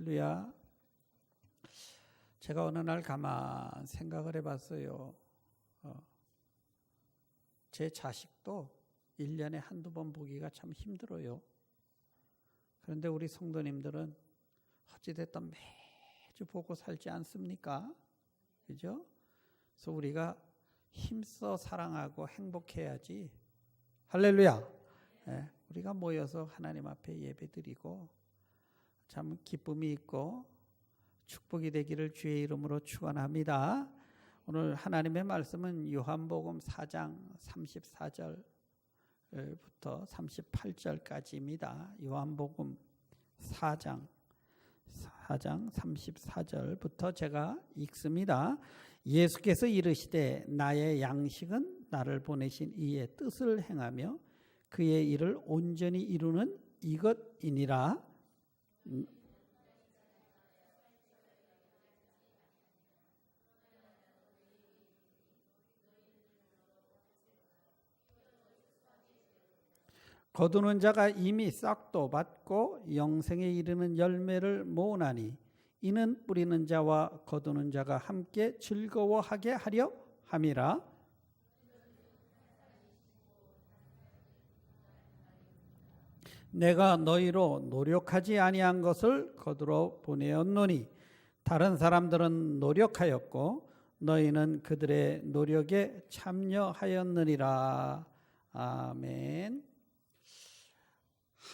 할렐루야. 제가 어느 날 가만 생각을 해봤어요. 제 자식도 1년에 한두 번 보기가 참 힘들어요. 그런데 우리 성도님들은 어찌됐든 매주 보고 살지 않습니까? 그죠? 그래서 우리가 힘써 사랑하고 행복해야지. 할렐루야. 네, 우리가 모여서 하나님 앞에 예배드리고 참 기쁨이 있고 축복이 되기를 주의 이름으로 축원합니다. 오늘 하나님의 말씀은 요한복음 4장 34절부터 38절까지입니다. 요한복음 4장 34절부터 제가 읽습니다. 예수께서 이르시되 나의 양식은 나를 보내신 이의 뜻을 행하며 그의 일을 온전히 이루는 이것이니라. 거두는 자가 이미 싹도 받고 영생에 이르는 열매를 모으나니 이는 뿌리는 자와 거두는 자가 함께 즐거워하게 하려 함이라. 내가 너희로 노력하지 아니한 것을 거두러 보내었노니 다른 사람들은 노력하였고 너희는 그들의 노력에 참여하였느니라. 아멘.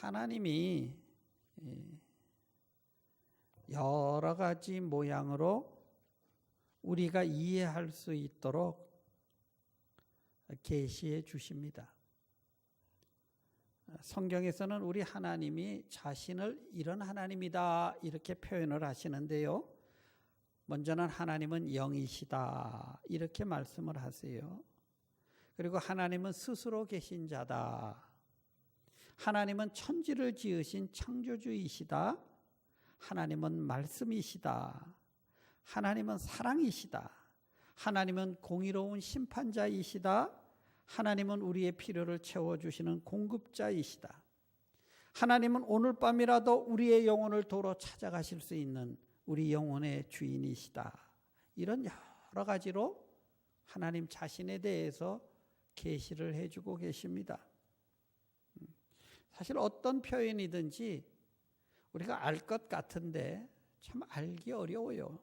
하나님이 여러 가지 모양으로 우리가 이해할 수 있도록 계시해 주십니다. 성경에서는 우리 하나님이 자신을 이런 하나님이다 이렇게 표현을 하시는데요. 먼저는 하나님은 영이시다 이렇게 말씀을 하세요. 그리고 하나님은 스스로 계신 자다. 하나님은 천지를 지으신 창조주이시다. 하나님은 말씀이시다. 하나님은 사랑이시다. 하나님은 공의로운 심판자이시다. 하나님은 우리의 필요를 채워주시는 공급자이시다. 하나님은 오늘 밤이라도 우리의 영혼을 도로 찾아가실 수 있는 우리 영혼의 주인이시다. 이런 여러 가지로 하나님 자신에 대해서 계시를 해주고 계십니다. 사실 어떤 표현이든지 우리가 알 것 같은데 참 알기 어려워요.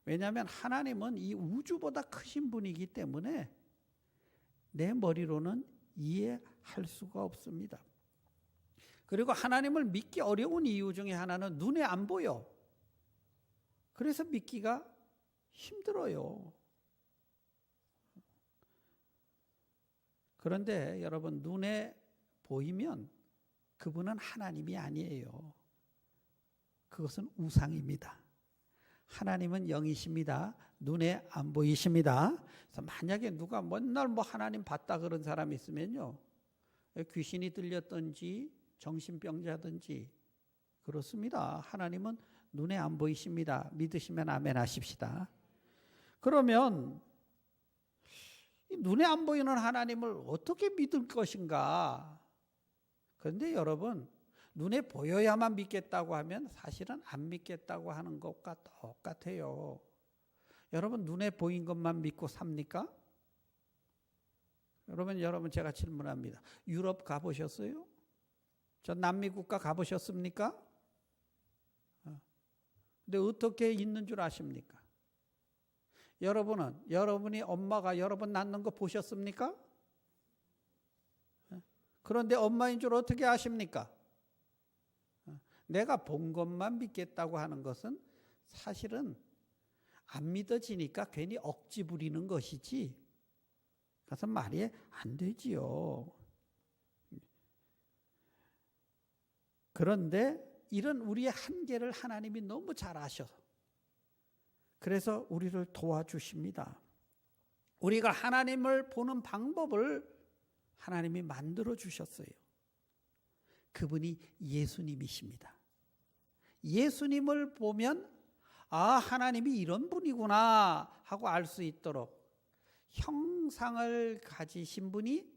왜냐하면 하나님은 이 우주보다 크신 분이기 때문에 내 머리로는 이해할 수가 없습니다. 그리고 하나님을 믿기 어려운 이유 중에 하나는 눈에 안 보여. 그래서 믿기가 힘들어요. 그런데 여러분 눈에 보이면 그분은 하나님이 아니에요. 그것은 우상입니다. 하나님은 영이십니다. 눈에 안 보이십니다. 그래서 만약에 누가 맨날 하나님 봤다 그런 사람이 있으면요, 귀신이 들렸든지 정신병자든지 그렇습니다. 하나님은 눈에 안 보이십니다. 믿으시면 아멘 하십시다. 그러면 눈에 안 보이는 하나님을 어떻게 믿을 것인가? 그런데 여러분, 눈에 보여야만 믿겠다고 하면 사실은 안 믿겠다고 하는 것과 똑같아요. 여러분, 눈에 보인 것만 믿고 삽니까? 여러분 제가 질문합니다. 유럽 가보셨어요? 저 남미 국가 가보셨습니까? 근데 어떻게 있는 줄 아십니까? 여러분이 엄마가 여러분 낳는 거 보셨습니까? 그런데 엄마인 줄 어떻게 아십니까? 내가 본 것만 믿겠다고 하는 것은 사실은 안 믿어지니까 괜히 억지 부리는 것이지, 그래서 말이 안 되지요. 그런데 이런 우리의 한계를 하나님이 너무 잘 아셔서 그래서 우리를 도와주십니다. 우리가 하나님을 보는 방법을 하나님이 만들어 주셨어요. 그분이 예수님이십니다. 예수님을 보면 하나님이 이런 분이구나 하고 알 수 있도록 형상을 가지신 분이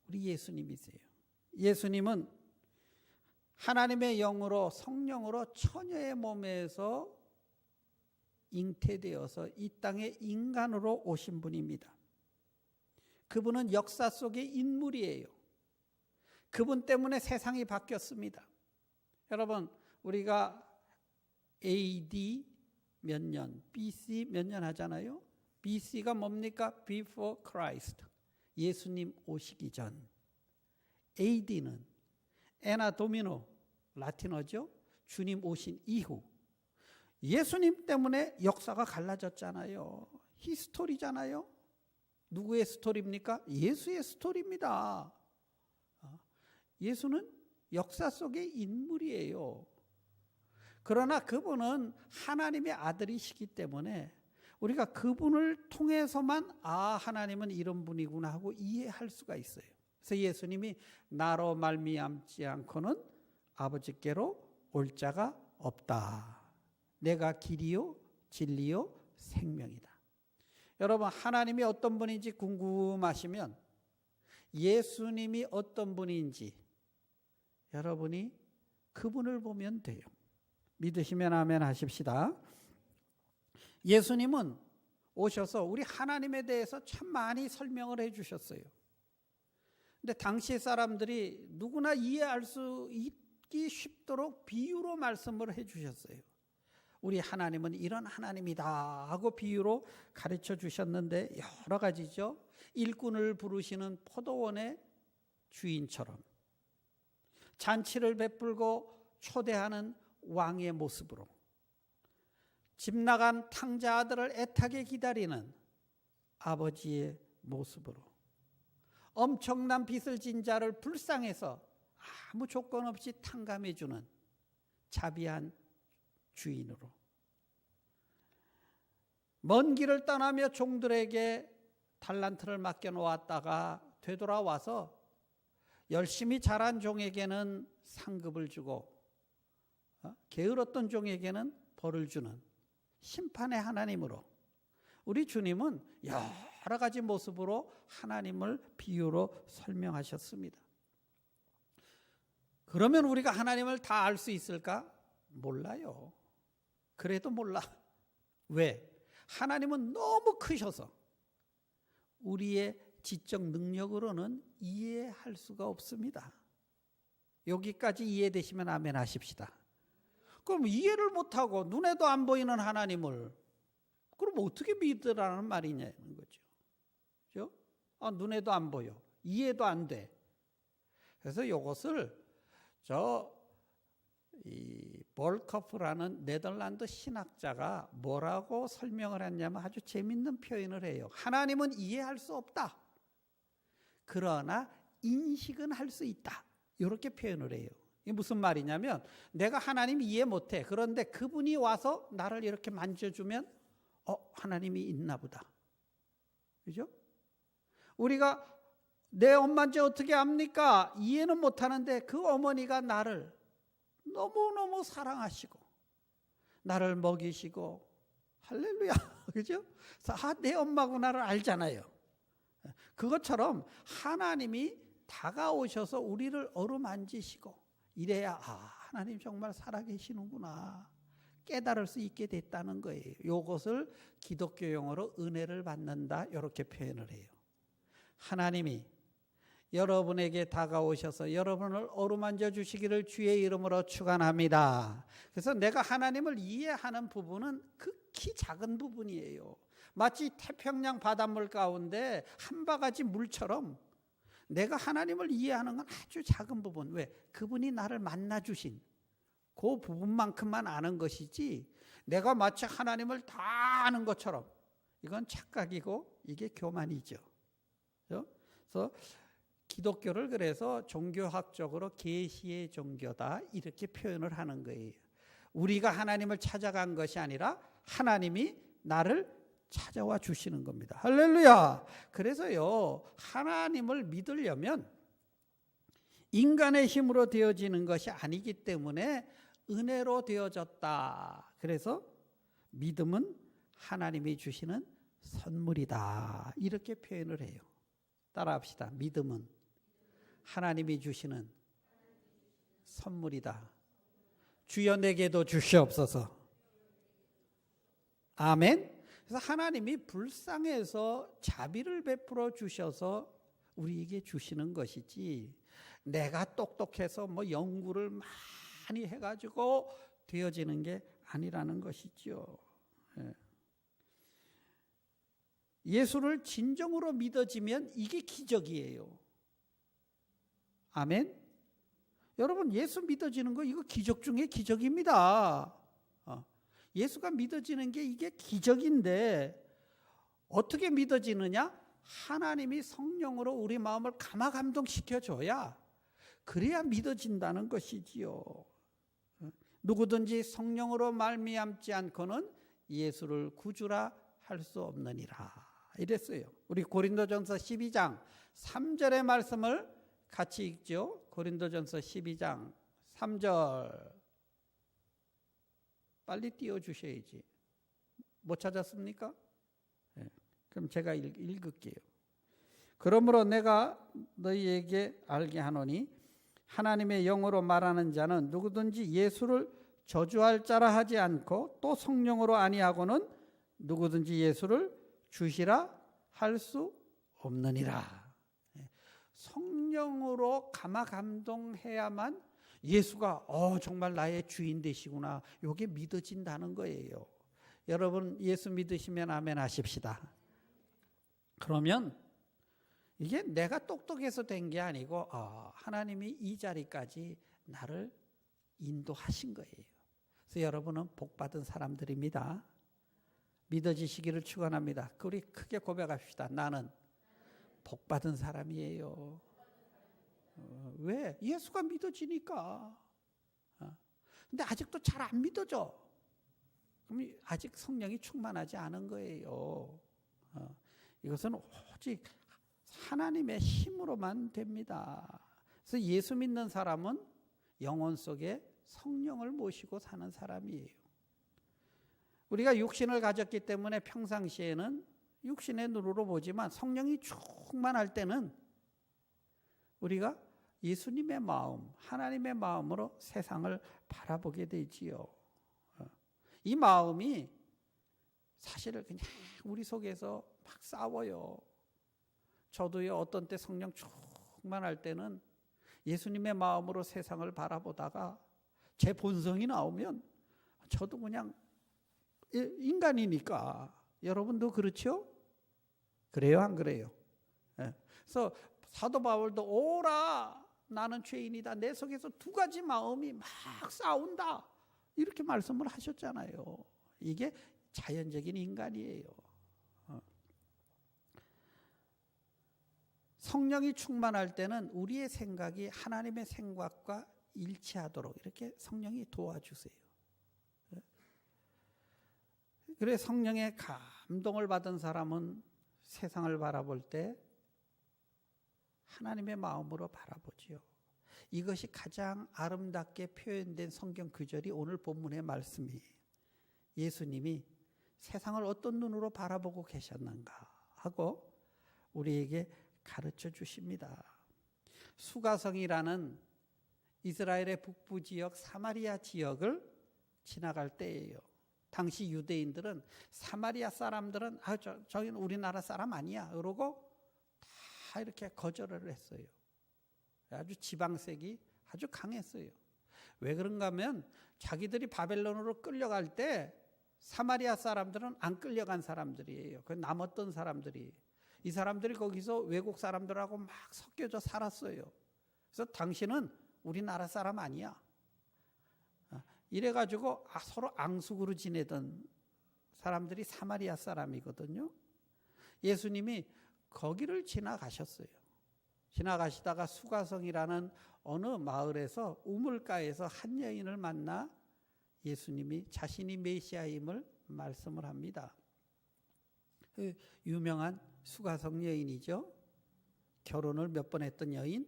우리 예수님이세요. 예수님은 하나님의 영으로 성령으로 처녀의 몸에서 잉태되어서 이 땅에 인간으로 오신 분입니다. 그분은 역사 속의 인물이에요. 그분 때문에 세상이 바뀌었습니다. 여러분, 우리가 AD 몇 년, BC 몇 년 하잖아요. BC가 뭡니까? Before Christ. 예수님 오시기 전. AD는 에나 도미노, 라틴어죠. 주님 오신 이후. 예수님 때문에 역사가 갈라졌잖아요. 히스토리잖아요. 누구의 스토리입니까? 예수의 스토리입니다. 예수는 역사 속의 인물이에요. 그러나 그분은 하나님의 아들이시기 때문에 우리가 그분을 통해서만 하나님은 이런 분이구나 하고 이해할 수가 있어요. 그래서 예수님이 나로 말미암지 않고는 아버지께로 올 자가 없다. 내가 길이요 진리요 생명이다. 여러분, 하나님이 어떤 분인지 궁금하시면 예수님이 어떤 분인지 여러분이 그분을 보면 돼요. 믿으시면 아멘 하십시다. 예수님은 오셔서 우리 하나님에 대해서 참 많이 설명을 해 주셨어요. 근데 당시 사람들이 누구나 이해할 수 있기 쉽도록 비유로 말씀을 해 주셨어요. 우리 하나님은 이런 하나님이다 하고 비유로 가르쳐 주셨는데 여러 가지죠. 일꾼을 부르시는 포도원의 주인처럼, 잔치를 베풀고 초대하는 왕의 모습으로, 집 나간 탕자 아들을 애타게 기다리는 아버지의 모습으로, 엄청난 빚을 진 자를 불쌍해서 아무 조건 없이 탕감해 주는 자비한 주인으로, 먼 길을 떠나며 종들에게 달란트를 맡겨 놓았다가 되돌아와서 열심히 자란 종에게는 상급을 주고 게으렀던 종에게는 벌을 주는 심판의 하나님으로, 우리 주님은 여러 가지 모습으로 하나님을 비유로 설명하셨습니다. 그러면 우리가 하나님을 다 알 수 있을까? 몰라요. 그래도 몰라. 왜? 하나님은 너무 크셔서 우리의 지적 능력으로는 이해할 수가 없습니다. 여기까지 이해되시면 아멘 하십시다. 그럼 이해를 못하고 눈에도 안 보이는 하나님을 그럼 어떻게 믿으라는 말이냐는 거죠. 그렇죠? 눈에도 안 보여. 이해도 안 돼. 그래서 이것을 이 볼커프라는 네덜란드 신학자가 뭐라고 설명을 했냐면 아주 재밌는 표현을 해요. 하나님은 이해할 수 없다. 그러나 인식은 할 수 있다. 이렇게 표현을 해요. 이게 무슨 말이냐면 내가 하나님 이해 못해. 그런데 그분이 와서 나를 이렇게 만져주면 하나님이 있나 보다. 그죠? 우리가 내 엄마인지 어떻게 압니까? 이해는 못하는데 그 어머니가 나를 너무너무 사랑하시고 나를 먹이시고 할렐루야. 그죠? 그래서 내 엄마구나를 알잖아요. 그것처럼 하나님이 다가오셔서 우리를 어루만지시고 이래야 하나님 정말 살아계시는구나 깨달을 수 있게 됐다는 거예요. 이것을 기독교 용어로 은혜를 받는다 이렇게 표현을 해요. 하나님이 여러분에게 다가오셔서 여러분을 어루만져 주시기를 주의 이름으로 축원합니다. 그래서 내가 하나님을 이해하는 부분은 극히 작은 부분이에요. 마치 태평양 바닷물 가운데 한 바가지 물처럼 내가 하나님을 이해하는 건 아주 작은 부분. 왜? 그분이 나를 만나 주신 그 부분만큼만 아는 것이지 내가 마치 하나님을 다 아는 것처럼 이건 착각이고 이게 교만이죠. 그래서 기독교를 그래서 종교학적으로 계시의 종교다 이렇게 표현을 하는 거예요. 우리가 하나님을 찾아간 것이 아니라 하나님이 나를 찾아와 주시는 겁니다. 할렐루야. 그래서요, 하나님을 믿으려면 인간의 힘으로 되어지는 것이 아니기 때문에 은혜로 되어졌다. 그래서 믿음은 하나님이 주시는 선물이다 이렇게 표현을 해요. 따라합시다. 믿음은 하나님이 주시는 선물이다. 주여 내게도 주시옵소서. 아멘. 그래서 하나님이 불쌍해서 자비를 베풀어 주셔서 우리에게 주시는 것이지, 내가 똑똑해서 뭐 연구를 많이 해가지고 되어지는 게 아니라는 것이죠. 예수를 진정으로 믿어지면 이게 기적이에요. 아멘. 여러분, 예수 믿어지는 거 이거 기적 중에 기적입니다. 예수가 믿어지는 게 이게 기적인데, 어떻게 믿어지느냐? 하나님이 성령으로 우리 마음을 감화감동시켜 줘야, 그래야 믿어진다는 것이지요. 누구든지 성령으로 말미암지 않고는 예수를 구주라 할 수 없느니라 이랬어요. 우리 고린도전서 12장 3절의 말씀을 같이 읽죠. 고린도전서 12장 3절. 빨리 띄워주셔야지. 못 찾았습니까? 네. 그럼 제가 읽을게요. 그러므로 내가 너희에게 알게 하노니 하나님의 영으로 말하는 자는 누구든지 예수를 저주할 자라 하지 않고 또 성령으로 아니하고는 누구든지 예수를 주시라 할 수 없느니라. 성령으로 감화감동해야만 예수가 정말 나의 주인 되시구나, 이게 믿어진다는 거예요. 여러분 예수 믿으시면 아멘 하십시다. 그러면 이게 내가 똑똑해서 된 게 아니고 하나님이 이 자리까지 나를 인도하신 거예요. 그래서 여러분은 복받은 사람들입니다. 믿어지시기를 축원합니다. 우리 크게 고백합시다. 나는 복받은 사람이에요. 왜? 예수가 믿어지니까. 근데 아직도 잘 안 믿어져. 그럼 아직 성령이 충만하지 않은 거예요. 이것은 오직 하나님의 힘으로만 됩니다. 그래서 예수 믿는 사람은 영혼 속에 성령을 모시고 사는 사람이에요. 우리가 육신을 가졌기 때문에 평상시에는 육신의 눈으로 보지만 성령이 충만할 때는 우리가 예수님의 마음, 하나님의 마음으로 세상을 바라보게 되지요. 이 마음이 사실은 그냥 우리 속에서 막 싸워요. 저도요, 어떤 때 성령 충만할 때는 예수님의 마음으로 세상을 바라보다가 제 본성이 나오면 저도 그냥 인간이니까. 여러분도 그렇죠? 그래요, 안 그래요? 그래서 사도 바울도 오라 나는 죄인이다, 내 속에서 두 가지 마음이 막 싸운다, 이렇게 말씀을 하셨잖아요. 이게 자연적인 인간이에요. 성령이 충만할 때는 우리의 생각이 하나님의 생각과 일치하도록 이렇게 성령이 도와주세요. 그래 성령의 감동을 받은 사람은 세상을 바라볼 때 하나님의 마음으로 바라보지요. 이것이 가장 아름답게 표현된 성경 구절이 오늘 본문의 말씀이에요. 예수님이 세상을 어떤 눈으로 바라보고 계셨는가 하고 우리에게 가르쳐 주십니다. 수가성이라는 이스라엘의 북부 지역 사마리아 지역을 지나갈 때예요. 당시 유대인들은 사마리아 사람들은 저기는 우리나라 사람 아니야 그러고 다 이렇게 거절을 했어요. 아주 지방색이 아주 강했어요. 왜 그런가 하면 자기들이 바벨론으로 끌려갈 때 사마리아 사람들은 안 끌려간 사람들이에요. 그 남았던 사람들이. 이 사람들이 거기서 외국 사람들하고 막 섞여져 살았어요. 그래서 당신은 우리나라 사람 아니야. 이래가지고 서로 앙숙으로 지내던 사람들이 사마리아 사람이거든요. 예수님이 거기를 지나가셨어요. 지나가시다가 수가성이라는 어느 마을에서 우물가에서 한 여인을 만나 예수님이 자신이 메시아임을 말씀을 합니다. 그 유명한 수가성 여인이죠. 결혼을 몇 번 했던 여인?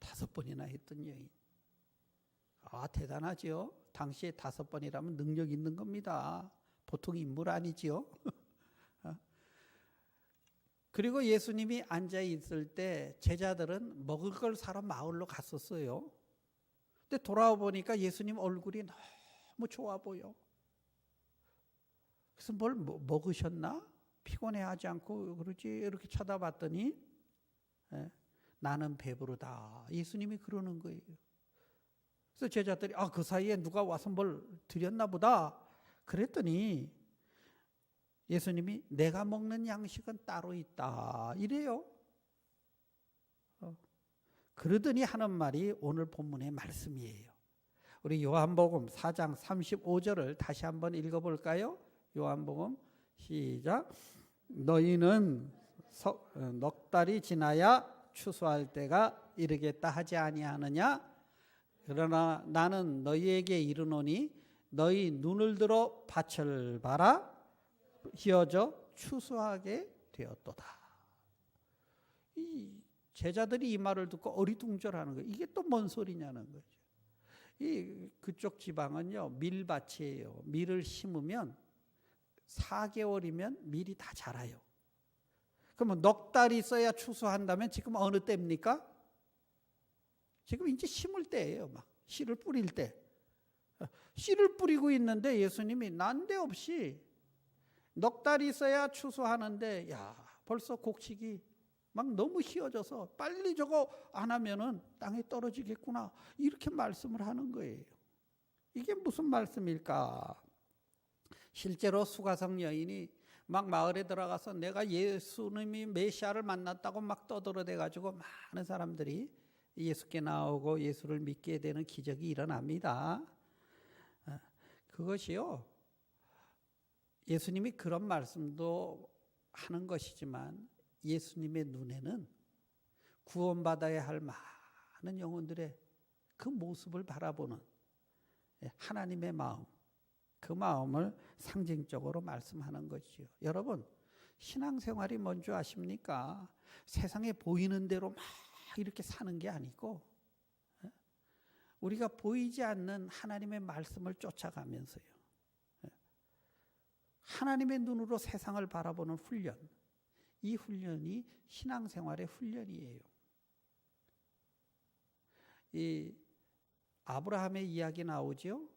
5번이나 했던 여인. 대단하죠. 당시에 5번이라면 능력 있는 겁니다. 보통 인물 아니지요. 그리고 예수님이 앉아 있을 때 제자들은 먹을 걸 사러 마을로 갔었어요. 근데 돌아와 보니까 예수님 얼굴이 너무 좋아 보여. 그래서 뭘 먹으셨나? 피곤해하지 않고 그러지? 이렇게 쳐다봤더니 나는 배부르다. 예수님이 그러는 거예요. 그래서 제자들이 그 사이에 누가 와서 뭘 드렸나 보다. 그랬더니 예수님이 내가 먹는 양식은 따로 있다. 이래요. 그러더니 하는 말이 오늘 본문의 말씀이에요. 우리 요한복음 4장 35절을 다시 한번 읽어볼까요? 요한복음 시작. 너희는 넉 달이 지나야 추수할 때가 이르겠다 하지 아니하느냐? 그러나 나는 너희에게 이르노니 너희 눈을 들어 밭을 봐라. 희어져 추수하게 되었도다. 이 제자들이 이 말을 듣고 어리둥절하는 거예요. 이게 또 뭔 소리냐는 거죠. 그쪽 지방은요 밀밭이에요. 밀을 심으면 4개월이면 밀이 다 자라요. 그러면 넉 달이 있어야 추수한다면 지금 어느 때입니까? 지금 이제 심을 때예요. 막 씨를 뿌릴 때. 씨를 뿌리고 있는데 예수님이 난데없이 넉 달이 있어야 추수하는데 벌써 곡식이 막 너무 희어져서 빨리 저거 안 하면은 땅에 떨어지겠구나. 이렇게 말씀을 하는 거예요. 이게 무슨 말씀일까? 실제로 수가성 여인이 막 마을에 들어가서 내가 예수님이 메시아를 만났다고 막 떠들어대 가지고 많은 사람들이 예수께 나오고 예수를 믿게 되는 기적이 일어납니다. 그것이요. 예수님이 그런 말씀도 하는 것이지만 예수님의 눈에는 구원받아야 할 많은 영혼들의 그 모습을 바라보는 하나님의 마음, 그 마음을 상징적으로 말씀하는 것이요. 여러분, 신앙생활이 뭔지 아십니까? 세상에 보이는 대로 막 이렇게 사는 게 아니고 우리가 보이지 않는 하나님의 말씀을 쫓아가면서요. 하나님의 눈으로 세상을 바라보는 훈련, 이 훈련이 신앙생활의 훈련이에요. 이 아브라함의 이야기 나오죠.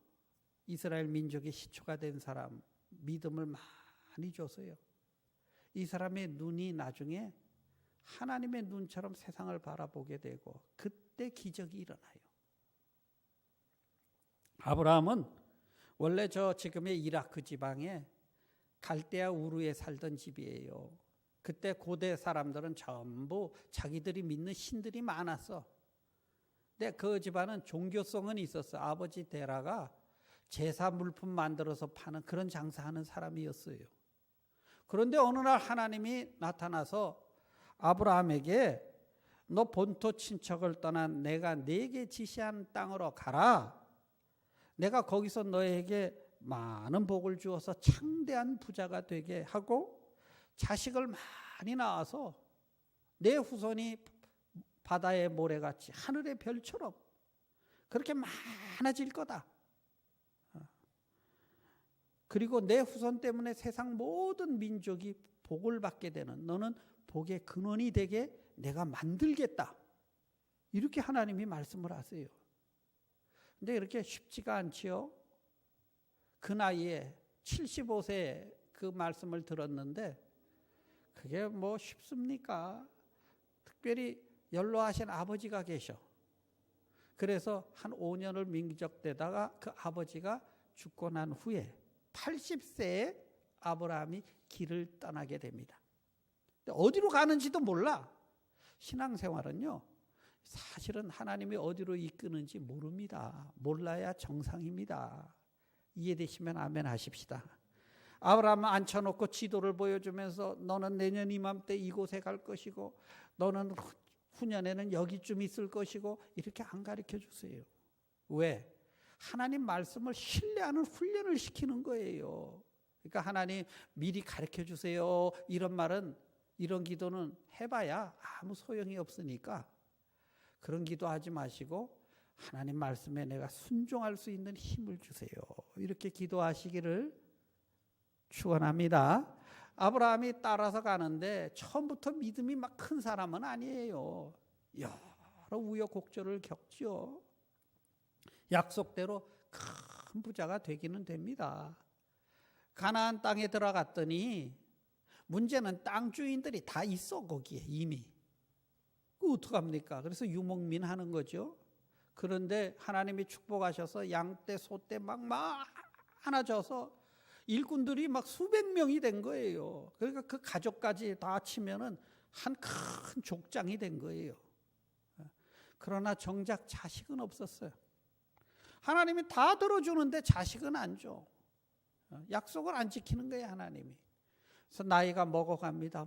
이스라엘 민족의 시초가 된 사람, 믿음을 많이 줬어요. 이 사람의 눈이 나중에 하나님의 눈처럼 세상을 바라보게 되고 그때 기적이 일어나요. 아브라함은 원래 저 지금의 이라크 지방에 갈대아 우르에 살던 집이에요. 그때 고대 사람들은 전부 자기들이 믿는 신들이 많았어. 근데 그 집안은 종교성은 있었어. 아버지 데라가 제사 물품 만들어서 파는 그런 장사하는 사람이었어요. 그런데 어느 날 하나님이 나타나서 아브라함에게 너 본토 친척을 떠나 내가 네게 지시한 땅으로 가라. 내가 거기서 너에게 많은 복을 주어서 창대한 부자가 되게 하고 자식을 많이 낳아서 내 후손이 바다의 모래같이 하늘의 별처럼 그렇게 많아질 거다. 그리고 내 후손 때문에 세상 모든 민족이 복을 받게 되는 너는 복의 근원이 되게 내가 만들겠다. 이렇게 하나님이 말씀을 하세요. 근데 이렇게 쉽지가 않지요. 그 나이에 75세 그 말씀을 들었는데 그게 뭐 쉽습니까? 특별히 연로하신 아버지가 계셔. 그래서 한 5년을 민족되다가 그 아버지가 죽고 난 후에 80세에 아브라함이 길을 떠나게 됩니다. 어디로 가는지도 몰라. 신앙생활은요. 사실은 하나님이 어디로 이끄는지 모릅니다. 몰라야 정상입니다. 이해되시면 아멘 하십시다. 아브라함을 앉혀놓고 지도를 보여주면서 너는 내년 이맘때 이곳에 갈 것이고 너는 후년에는 여기쯤 있을 것이고 이렇게 안 가르쳐 주세요. 왜? 하나님 말씀을 신뢰하는 훈련을 시키는 거예요. 그러니까 하나님 미리 가르쳐 주세요. 이런 말은 이런 기도는 해봐야 아무 소용이 없으니까 그런 기도하지 마시고 하나님 말씀에 내가 순종할 수 있는 힘을 주세요. 이렇게 기도하시기를 축원합니다. 아브라함이 따라서 가는데 처음부터 믿음이 막 큰 사람은 아니에요. 여러 우여곡절을 겪죠. 약속대로 큰 부자가 되기는 됩니다. 가나안 땅에 들어갔더니 문제는 땅 주인들이 다 있어 거기에 이미. 그 어떡합니까? 그래서 유목민 하는 거죠. 그런데 하나님이 축복하셔서 양떼 소떼 막 많아져서 일꾼들이 막 수백 명이 된 거예요. 그러니까 그 가족까지 다 치면은 한 큰 족장이 된 거예요. 그러나 정작 자식은 없었어요. 하나님이 다 들어주는데 자식은 안 줘. 약속을 안 지키는 거예요, 하나님이. 그래서 나이가 먹어갑니다.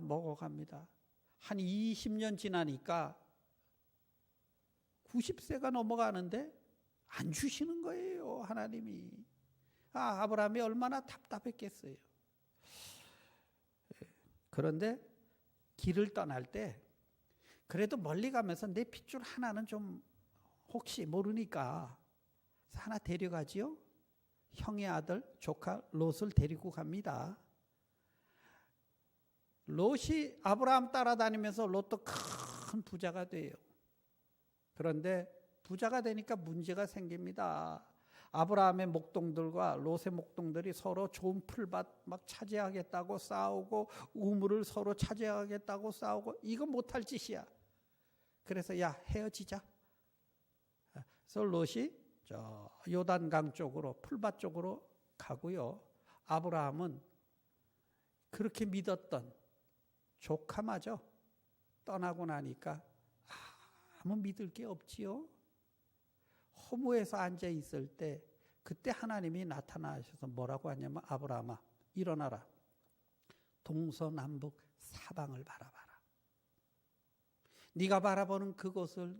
한 20년 지나니까 90세가 넘어가는데 안 주시는 거예요, 하나님이. 아브라함이 얼마나 답답했겠어요. 그런데 길을 떠날 때 그래도 멀리 가면서 내 핏줄 하나는 좀 혹시 모르니까 하나 데려가지요. 형의 아들 조카 롯을 데리고 갑니다. 롯이 아브라함 따라다니면서 롯도 큰 부자가 돼요. 그런데 부자가 되니까 문제가 생깁니다. 아브라함의 목동들과 롯의 목동들이 서로 좋은 풀밭 막 차지하겠다고 싸우고 우물을 서로 차지하겠다고 싸우고 이거 못할 짓이야. 그래서 야 헤어지자. 그래서 롯이 저 요단강 쪽으로 풀밭 쪽으로 가고요. 아브라함은 그렇게 믿었던 조카마저 떠나고 나니까 아무 믿을 게 없지요. 허무해서 앉아 있을 때 그때 하나님이 나타나셔서 뭐라고 하냐면 아브라함아 일어나라. 동서남북 사방을 바라봐라. 네가 바라보는 그곳을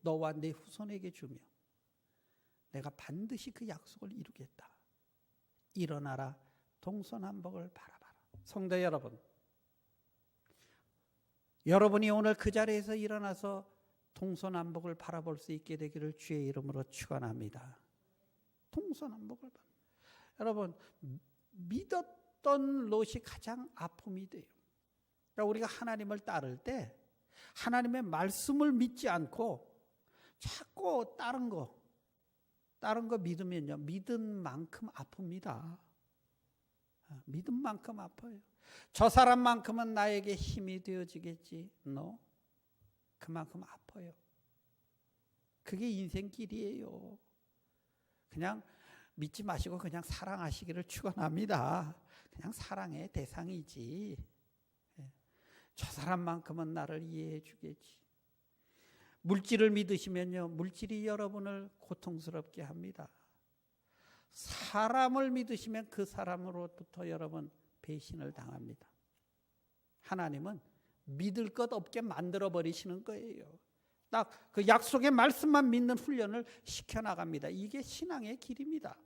너와 네 후손에게 주며 내가 반드시 그 약속을 이루겠다. 일어나라. 동서남북을 바라봐라. 성도 여러분, 여러분이 오늘 그 자리에서 일어나서 동서남북을 바라볼 수 있게 되기를 주의 이름으로 축원합니다. 동서남북을 여러분 믿었던 롯이 가장 아픔이 돼요. 그러니까 우리가 하나님을 따를 때 하나님의 말씀을 믿지 않고 자꾸 다른 거 믿으면요 믿은 만큼 아픕니다. 믿은 만큼 아파요. 저 사람만큼은 나에게 힘이 되어지겠지. 그만큼 아파요. 그게 인생길이에요. 그냥 믿지 마시고 그냥 사랑하시기를 축원합니다. 그냥 사랑의 대상이지. 저 사람만큼은 나를 이해해 주겠지. 물질을 믿으시면요 물질이 여러분을 고통스럽게 합니다. 사람을 믿으시면 그 사람으로부터 여러분 배신을 당합니다. 하나님은 믿을 것 없게 만들어 버리시는 거예요. 딱 그 약속의 말씀만 믿는 훈련을 시켜나갑니다. 이게 신앙의 길입니다.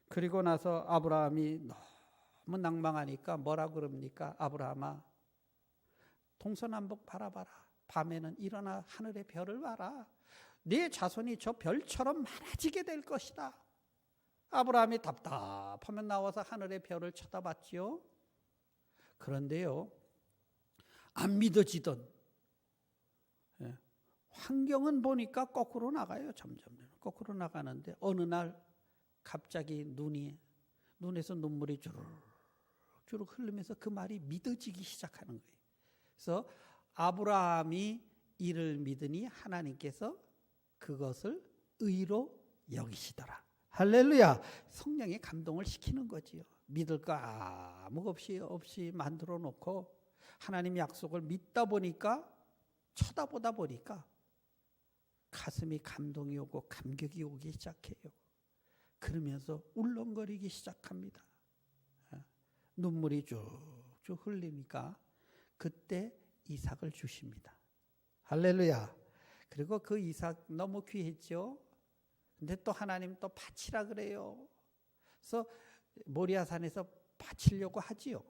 그리고 나서 아브라함이 너무 낭망하니까 뭐라 그럽니까? 아브라함아 동서남북 바라봐라. 밤에는 일어나 하늘의 별을 봐라. 네 자손이 저 별처럼 많아지게 될 것이다. 아브라함이 답답하면 나와서 하늘의 별을 쳐다봤지요. 그런데요 안 믿어지던 환경은 보니까 거꾸로 나가요. 점점 거꾸로 나가는데 어느 날 갑자기 눈에서 눈물이 주룩주룩 흐르면서 그 말이 믿어지기 시작하는 거예요. 그래서 아브라함이 이를 믿으니 하나님께서 그것을 의로 여기시더라. 할렐루야. 성령의 감동을 시키는 거지요. 믿을 거 아무 없이 만들어 놓고 하나님 약속을 믿다 보니까 쳐다보다 보니까 가슴이 감동이 오고 감격이 오기 시작해요. 그러면서 울렁거리기 시작합니다. 눈물이 쭉쭉 흘리니까 그때 이삭을 주십니다. 할렐루야. 그리고 그 이삭 너무 귀했죠. 근데 또 하나님 또 바치라 그래요. 그래서 모리아산에서 바치려고 하지요.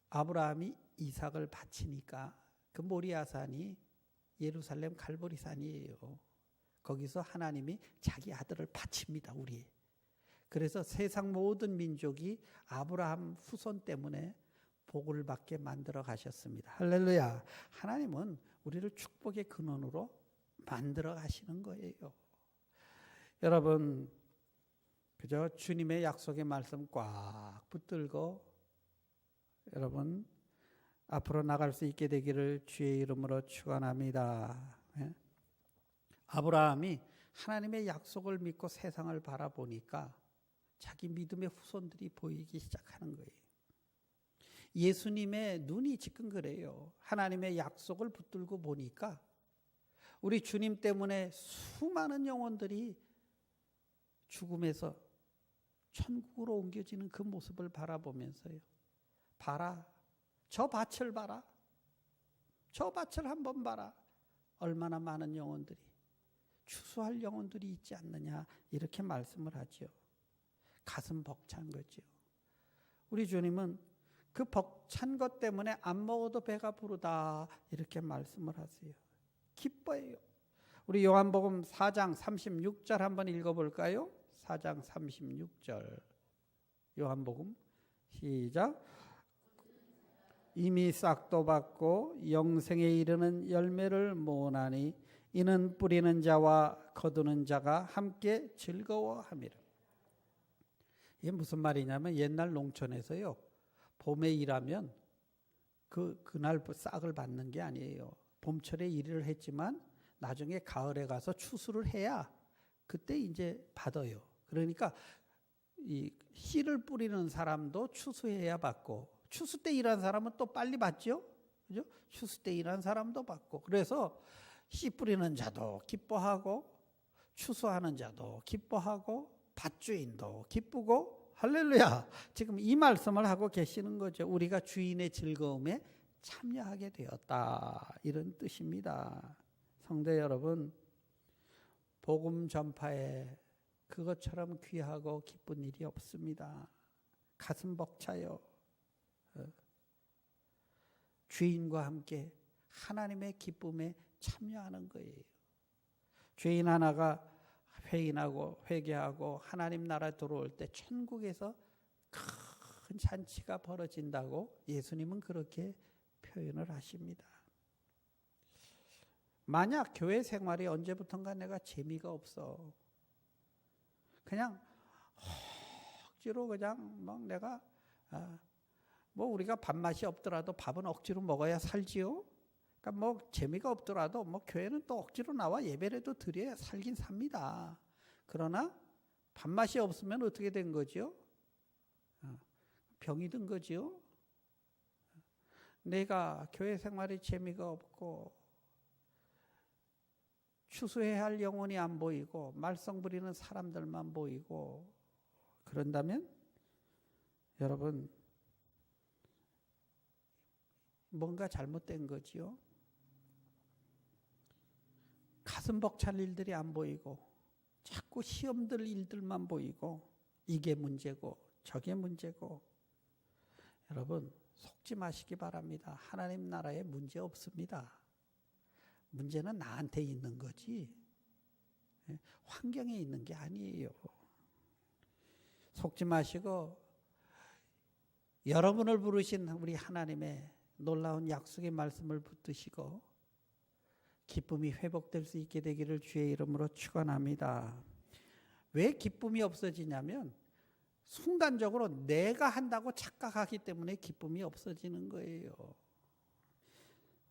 아브라함이 이삭을 바치니까 그 모리아산이 예루살렘 갈보리산이에요. 거기서 하나님이 자기 아들을 바칩니다. 우리. 그래서 세상 모든 민족이 아브라함 후손 때문에 복을 받게 만들어 가셨습니다. 할렐루야. 하나님은 우리를 축복의 근원으로 만들어 가시는 거예요. 여러분, 그저 주님의 약속의 말씀 꽉 붙들고 여러분 앞으로 나갈 수 있게 되기를 주의 이름으로 축원합니다. 아브라함이 하나님의 약속을 믿고 세상을 바라보니까 자기 믿음의 후손들이 보이기 시작하는 거예요. 예수님의 눈이 지금 그래요. 하나님의 약속을 붙들고 보니까 우리 주님 때문에 수많은 영혼들이 죽음에서 천국으로 옮겨지는 그 모습을 바라보면서요. 봐라. 저 밭을 봐라. 저 밭을 한번 봐라. 얼마나 많은 영혼들이, 추수할 영혼들이 있지 않느냐, 이렇게 말씀을 하죠. 가슴 벅찬 거죠. 우리 주님은 그 벅찬 것 때문에 안 먹어도 배가 부르다, 이렇게 말씀을 하세요. 기뻐해요. 우리 요한복음 4장 36절 한번 읽어볼까요? 4장 36절 요한복음 시작. 이미 싹도 받고 영생에 이르는 열매를 모으나니 이는 뿌리는 자와 거두는 자가 함께 즐거워함이라. 이게 무슨 말이냐면 옛날 농촌에서요, 봄에 일하면 그날 싹을 받는 게 아니에요. 봄철에 일을 했지만 나중에 가을에 가서 추수를 해야 그때 이제 받아요. 그러니까 이 씨를 뿌리는 사람도 추수해야 받고, 추수 때 일한 사람은 또 빨리 받죠. 그죠? 추수 때 일한 사람도 받고. 그래서 씨 뿌리는 자도 기뻐하고, 추수하는 자도 기뻐하고, 밭주인도 기쁘고, 할렐루야. 지금 이 말씀을 하고 계시는 거죠. 우리가 주인의 즐거움에 참여하게 되었다, 이런 뜻입니다. 성도 여러분, 복음 전파에 그것처럼 귀하고 기쁜 일이 없습니다. 가슴 벅차요. 주인과 함께 하나님의 기쁨에 참여하는 거예요. 죄인 하나가 회인하고 회개하고 하나님 나라 들어올 때 천국에서 큰 잔치가 벌어진다고 예수님은 그렇게 표현을 하십니다. 만약 교회 생활이 언제부턴가 내가 재미가 없어, 그냥 억지로 그냥 막 내가 뭐 우리가 밥맛이 없더라도 밥은 억지로 먹어야 살지요. 그러니까 뭐 재미가 없더라도 뭐 교회는 또 억지로 나와 예배라도 드려야 살긴 삽니다. 그러나 밥맛이 없으면 어떻게 된 거죠? 병이 든 거죠. 내가 교회 생활이 재미가 없고 추수해야 할 영혼이 안 보이고 말썽 부리는 사람들만 보이고 그런다면 여러분, 뭔가 잘못된 거지요. 가슴 벅찰 일들이 안 보이고 자꾸 시험들 일들만 보이고 이게 문제고 저게 문제고, 여러분 속지 마시기 바랍니다. 하나님 나라에 문제 없습니다. 문제는 나한테 있는 거지 환경에 있는 게 아니에요. 속지 마시고 여러분을 부르신 우리 하나님의 놀라운 약속의 말씀을 붙드시고 기쁨이 회복될 수 있게 되기를 주의 이름으로 축원합니다. 왜 기쁨이 없어지냐면 순간적으로 내가 한다고 착각하기 때문에 기쁨이 없어지는 거예요.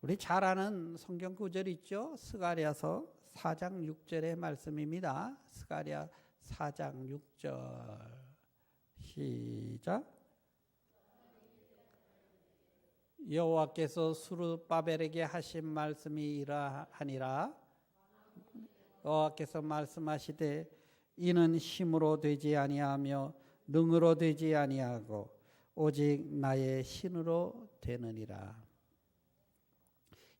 우리 잘 아는 성경 구절 있죠? 스가랴서 4장 6절의 말씀입니다. 스가랴 4장 6절 시작. 여호와께서 스룹바벨에게 하신 말씀이 이러하니라. 여호와께서 말씀하시되 이는 힘으로 되지 아니하며 능으로 되지 아니하고 오직 나의 신으로 되느니라.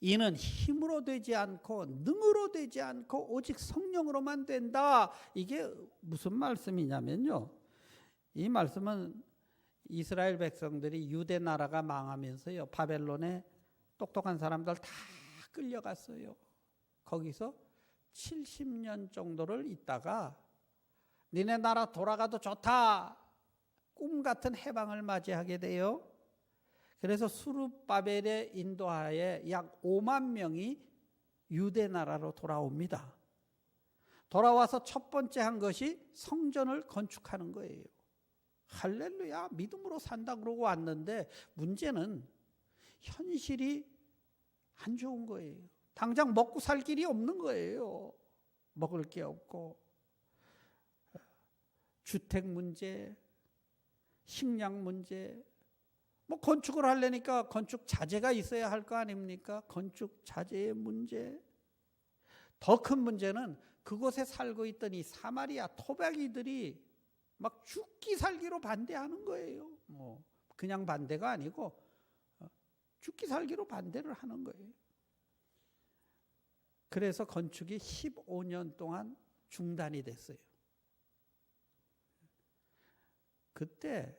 이는 힘으로 되지 않고 능으로 되지 않고 오직 성령으로만 된다. 이게 무슨 말씀이냐면요, 이 말씀은 이스라엘 백성들이 유대 나라가 망하면서요, 바벨론에 똑똑한 사람들 다 끌려갔어요. 거기서 70년 정도를 있다가 니네 나라 돌아가도 좋다, 꿈 같은 해방을 맞이하게 돼요. 그래서 수룹바벨의 인도하에 약 5만 명이 유대 나라로 돌아옵니다. 돌아와서 첫 번째 한 것이 성전을 건축하는 거예요. 할렐루야, 믿음으로 산다 그러고 왔는데 문제는 현실이 안 좋은 거예요. 당장 먹고 살 길이 없는 거예요. 먹을 게 없고, 주택 문제, 식량 문제, 뭐 건축을 하려니까 건축 자재가 있어야 할 거 아닙니까? 건축 자재의 문제. 더 큰 문제는 그곳에 살고 있던 이 사마리아 토박이들이 막 죽기 살기로 반대하는 거예요. 뭐 그냥 반대가 아니고 죽기 살기로 반대를 하는 거예요. 그래서 건축이 15년 동안 중단이 됐어요. 그때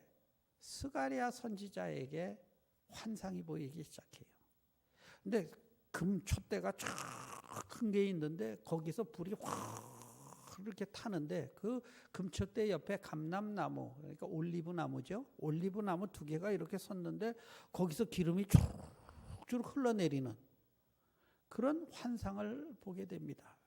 스가랴 선지자에게 환상이 보이기 시작해요. 근데 금촛대가 쫙 큰 게 있는데 거기서 불이 확 이렇게 타는데 그 금촛대 옆에 감람나무, 그러니까 올리브나무죠. 올리브나무 2개가 이렇게 섰는데 거기서 기름이 쭉쭉 흘러내리는 그런 환상을 보게 됩니다.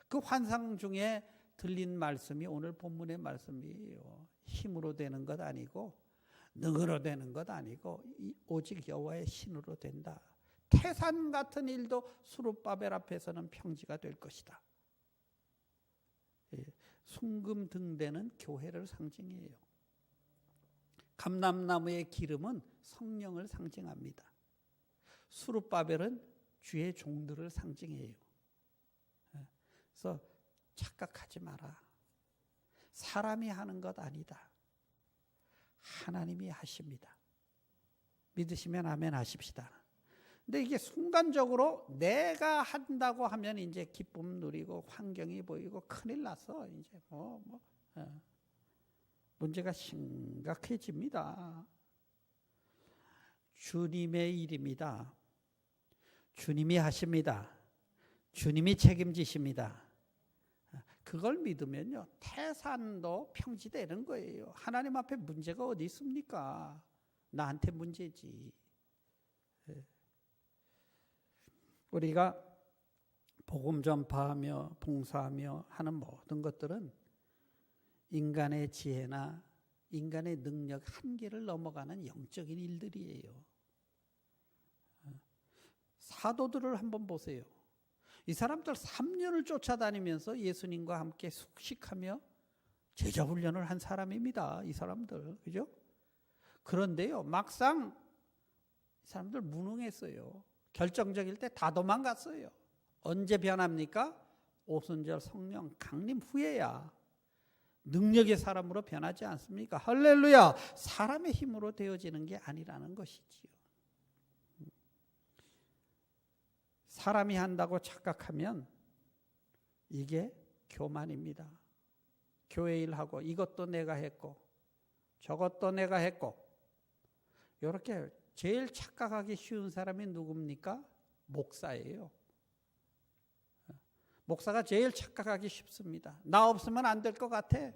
그 환상 중에 들린 말씀이 오늘 본문의 말씀이에요. 힘으로 되는 것 아니고 능으로 되는 것 아니고 오직 여호와의 신으로 된다. 태산 같은 일도 수룹바벨 앞에서는 평지가 될 것이다. 순금 등대는 교회를 상징해요. 감람나무의 기름은 성령을 상징합니다. 수룹바벨은 주의 종들을 상징해요. 그래서 착각하지 마라. 사람이 하는 것 아니다. 하나님이 하십니다. 믿으시면 아멘 하십시다. 근데 이게 순간적으로 내가 한다고 하면 이제 기쁨 누리고 환경이 보이고 큰일 났어. 이제 문제가 심각해집니다. 주님의 일입니다. 주님이 하십니다. 주님이 책임지십니다. 그걸 믿으면요, 태산도 평지되는 거예요. 하나님 앞에 문제가 어디 있습니까? 나한테 문제지. 우리가 복음 전파하며 봉사하며 하는 모든 것들은 인간의 지혜나 인간의 능력 한계를 넘어가는 영적인 일들이에요. 사도들을 한번 보세요. 이 사람들 3년을 쫓아다니면서 예수님과 함께 숙식하며 제자 훈련을 한 사람입니다. 이 사람들, 그죠? 그런데요, 막상 이 사람들 무능했어요. 결정적일 때 다 도망갔어요. 언제 변합니까? 오순절 성령 강림 후에야. 능력의 사람으로 변하지 않습니까? 할렐루야! 사람의 힘으로 되어지는 게 아니라는 것이지요. 사람이 한다고 착각하면 이게 교만입니다. 교회 일하고 이것도 내가 했고 저것도 내가 했고, 이렇게 제일 착각하기 쉬운 사람이 누굽니까? 목사예요. 목사가 제일 착각하기 쉽습니다. 나 없으면 안 될 것 같아.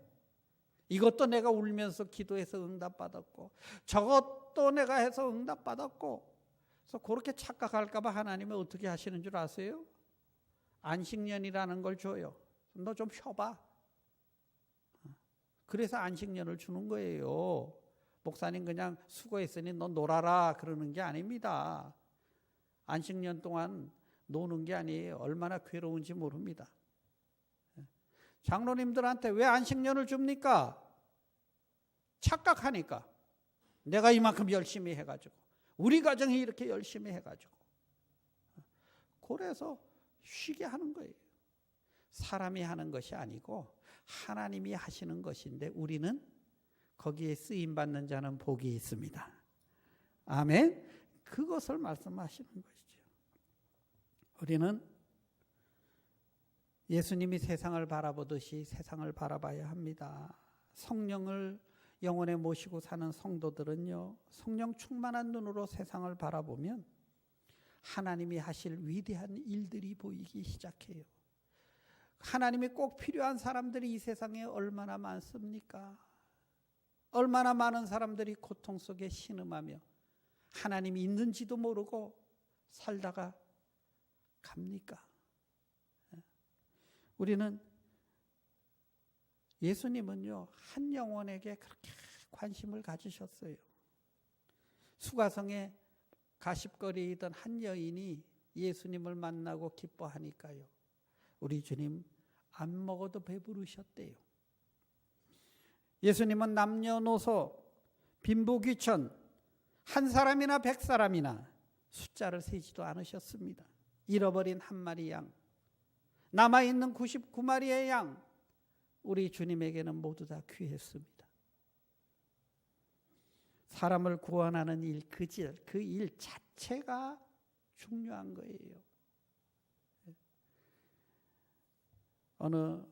이것도 내가 울면서 기도해서 응답받았고 저것도 내가 해서 응답받았고. 그래서 그렇게 착각할까 봐 하나님은 어떻게 하시는 줄 아세요? 안식년이라는 걸 줘요. 너 좀 쉬어봐. 그래서 안식년을 주는 거예요. 목사님 그냥 수고했으니 너 놀아라 그러는 게 아닙니다. 안식년 동안 노는 게 아니에요. 얼마나 괴로운지 모릅니다. 장로님들한테 왜 안식년을 줍니까? 착각하니까. 내가 이만큼 열심히 해가지고 우리 가정이 이렇게 열심히 해가지고 그래서 쉬게 하는 거예요. 사람이 하는 것이 아니고 하나님이 하시는 것인데 우리는 거기에 쓰임받는 자는 복이 있습니다. 아멘. 그것을 말씀하시는 것이죠. 우리는 예수님이 세상을 바라보듯이 세상을 바라봐야 합니다. 성령을 영혼에 모시고 사는 성도들은요, 성령 충만한 눈으로 세상을 바라보면 하나님이 하실 위대한 일들이 보이기 시작해요. 하나님이 꼭 필요한 사람들이 이 세상에 얼마나 많습니까? 얼마나 많은 사람들이 고통 속에 신음하며 하나님이 있는지도 모르고 살다가 갑니까? 우리는 예수님은요, 한 영혼에게 그렇게 관심을 가지셨어요. 수가성에 가십거리에 있던 한 여인이 예수님을 만나고 기뻐하니까요, 우리 주님 안 먹어도 배부르셨대요. 예수님은 남녀노소, 빈부귀천, 한 사람이나 100사람이나 숫자를 세지도 않으셨습니다. 잃어버린 한 마리 양, 남아있는 99마리의 양, 우리 주님에게는 모두 다 귀했습니다. 사람을 구원하는 일, 그 일 자체가 중요한 거예요. 어느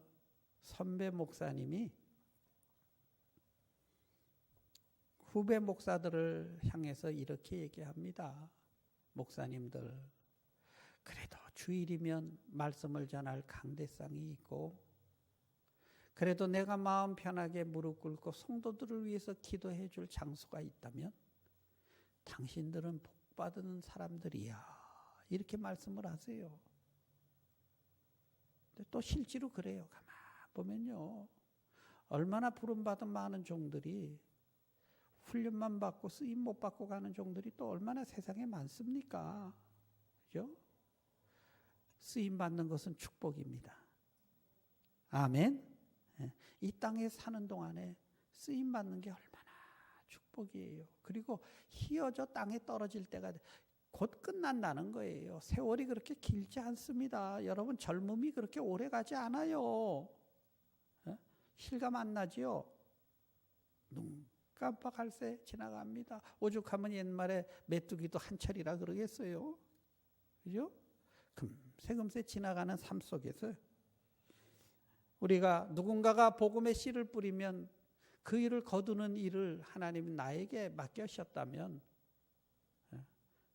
선배 목사님이 후배 목사들을 향해서 이렇게 얘기합니다. 목사님들, 그래도 주일이면 말씀을 전할 강대상이 있고, 그래도 내가 마음 편하게 무릎 꿇고 성도들을 위해서 기도해 줄 장소가 있다면 당신들은 복받은 사람들이야, 이렇게 말씀을 하세요. 근데 또 실제로 그래요. 가만 보면요, 얼마나 부름받은 많은 종들이 훈련만 받고 쓰임 못 받고 가는 종들이 또 얼마나 세상에 많습니까? 그죠? 쓰임 받는 것은 축복입니다. 아멘. 이 땅에 사는 동안에 쓰임 받는 게 얼마나 축복이에요. 그리고 희어져 땅에 떨어질 때가 곧 끝난다는 거예요. 세월이 그렇게 길지 않습니다. 여러분, 젊음이 그렇게 오래 가지 않아요. 실감 안 나지요? 눈 깜빡할 새 지나갑니다. 오죽하면 옛말에 메뚜기도 한철이라 그러겠어요. 그죠? 금세 지나가는 삶 속에서 우리가 누군가가 복음의 씨를 뿌리면 그 일을 거두는 일을 하나님이 나에게 맡겨셨다면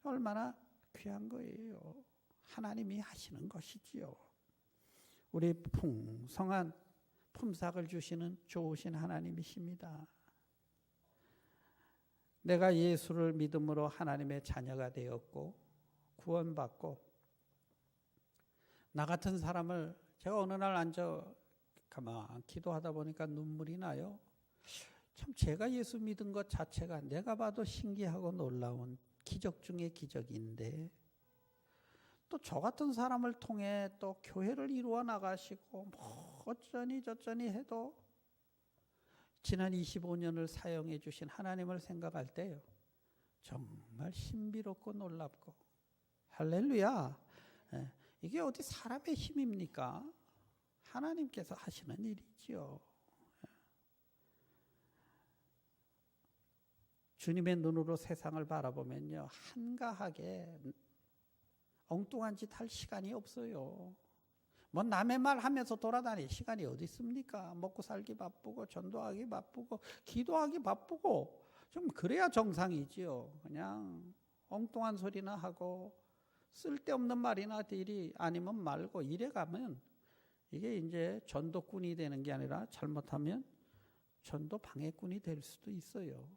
얼마나 귀한 거예요. 하나님이 하시는 것이지요. 우리 풍성한 품삯을 주시는 좋으신 하나님이십니다. 내가 예수를 믿음으로 하나님의 자녀가 되었고 구원받고, 나 같은 사람을 제가 어느 날 앉아 가만 기도하다 보니까 눈물이 나요. 참 제가 예수 믿은 것 자체가 내가 봐도 신기하고 놀라운 기적 중의 기적인데, 또 저 같은 사람을 통해 또 교회를 이루어 나가시고 뭐 어쩌니 저쩌니 해도 지난 25년을 사용해 주신 하나님을 생각할 때요, 정말 신비롭고 놀랍고, 할렐루야. 이게 어디 사람의 힘입니까? 하나님께서 하시는 일이지요. 주님의 눈으로 세상을 바라보면요, 한가하게 엉뚱한 짓 할 시간이 없어요. 뭐 남의 말 하면서 돌아다닐 시간이 어디 있습니까? 먹고 살기 바쁘고 전도하기 바쁘고 기도하기 바쁘고, 좀 그래야 정상이지요. 그냥 엉뚱한 소리나 하고 쓸데없는 말이나 대리 아니면 말고 이래가면 이게 이제 전도꾼이 되는 게 아니라 잘못하면 전도 방해꾼이 될 수도 있어요.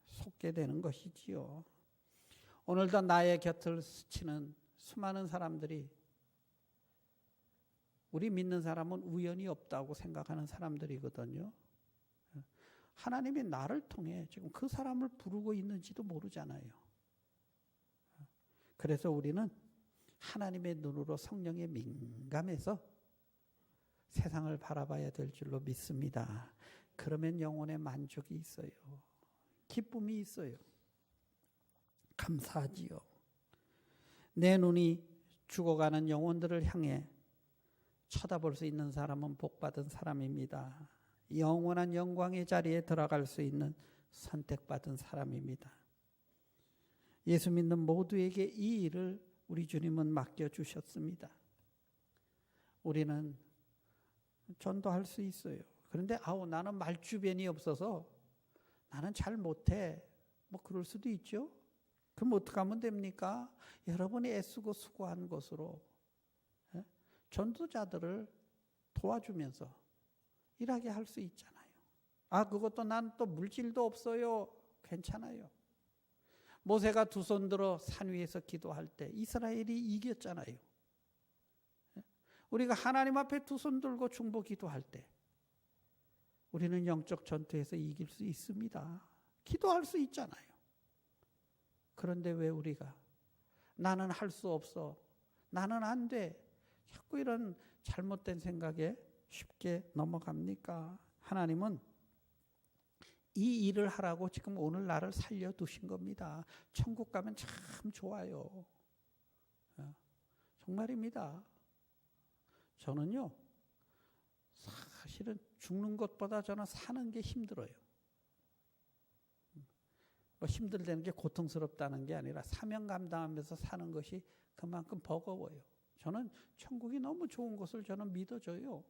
속게 되는 것이지요. 오늘도 나의 곁을 스치는 수많은 사람들이, 우리 믿는 사람은 우연이 없다고 생각하는 사람들이거든요. 하나님이 나를 통해 지금 그 사람을 부르고 있는지도 모르잖아요. 그래서 우리는 하나님의 눈으로 성령에 민감해서 세상을 바라봐야 될 줄로 믿습니다. 그러면 영혼의 만족이 있어요. 기쁨이 있어요. 감사하지요. 내 눈이 죽어가는 영혼들을 향해 쳐다볼 수 있는 사람은 복받은 사람입니다. 영원한 영광의 자리에 들어갈 수 있는 선택받은 사람입니다. 예수 믿는 모두에게 이 일을 우리 주님은 맡겨주셨습니다. 우리는 전도할 수 있어요. 그런데 나는 말주변이 없어서 나는 잘 못해, 뭐 그럴 수도 있죠. 그럼 어떻게 하면 됩니까? 여러분이 애쓰고 수고한 것으로 전도자들을 도와주면서 일하게 할 수 있잖아요. 그것도 난 또 물질도 없어요. 괜찮아요. 모세가 두 손 들어 산 위에서 기도할 때 이스라엘이 이겼잖아요. 우리가 하나님 앞에 두 손 들고 중보 기도할 때 우리는 영적 전투에서 이길 수 있습니다. 기도할 수 있잖아요. 그런데 왜 우리가 나는 할 수 없어, 나는 안 돼, 자꾸 이런 잘못된 생각에 쉽게 넘어갑니까? 하나님은 이 일을 하라고 지금 오늘 나를 살려두신 겁니다. 천국 가면 참 좋아요. 정말입니다. 저는요, 사실은 죽는 것보다 저는 사는 게 힘들어요. 뭐 힘들다는 게 고통스럽다는 게 아니라 사명 감당하면서 사는 것이 그만큼 버거워요. 저는 천국이 너무 좋은 것을 저는 믿어져요.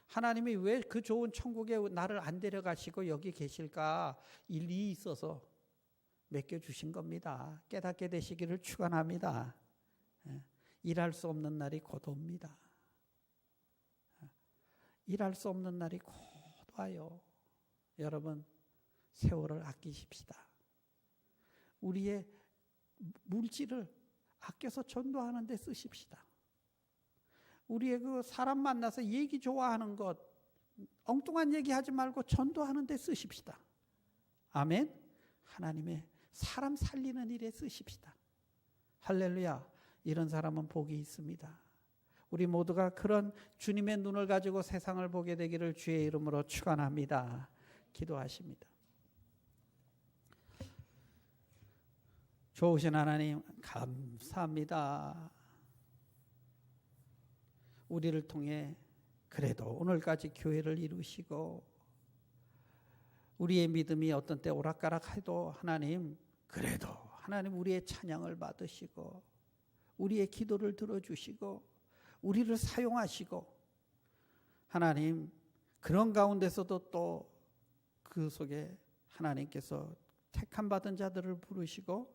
하나님이 왜 그 좋은 천국에 나를 안 데려가시고 여기 계실까? 일이 있어서 맡겨주신 겁니다. 깨닫게 되시기를 축원합니다. 일할 수 없는 날이 곧 옵니다. 일할 수 없는 날이 곧 와요. 여러분, 세월을 아끼십시다. 우리의 물질을 아껴서 전도하는 데 쓰십시다. 우리의 그 사람 만나서 얘기 좋아하는 것, 엉뚱한 얘기 하지 말고 전도하는 데 쓰십시다. 아멘. 하나님의 사람 살리는 일에 쓰십시다. 할렐루야. 이런 사람은 복이 있습니다. 우리 모두가 그런 주님의 눈을 가지고 세상을 보게 되기를 주의 이름으로 축원합니다. 기도하십니다. 좋으신 하나님 감사합니다. 우리를 통해 그래도 오늘까지 교회를 이루시고 우리의 믿음이 어떤 때 오락가락해도 하나님 그래도 하나님 우리의 찬양을 받으시고 우리의 기도를 들어주시고 우리를 사용하시고 하나님 그런 가운데서도 또 그 속에 하나님께서 택함 받은 자들을 부르시고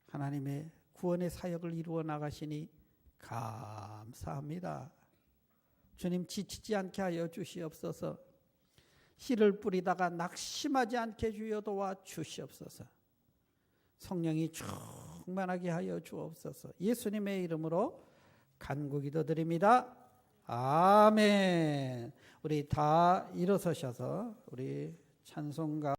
하나님의 구원의 사역을 이루어 나가시니 감사합니다. 주님 지치지 않게 하여 주시옵소서. 씨를 뿌리다가 낙심하지 않게 주여 도와 주시옵소서. 성령이 충만하게 하여 주옵소서. 예수님의 이름으로 간구기도 드립니다. 아멘. 우리 다 일어서셔서 우리 찬송가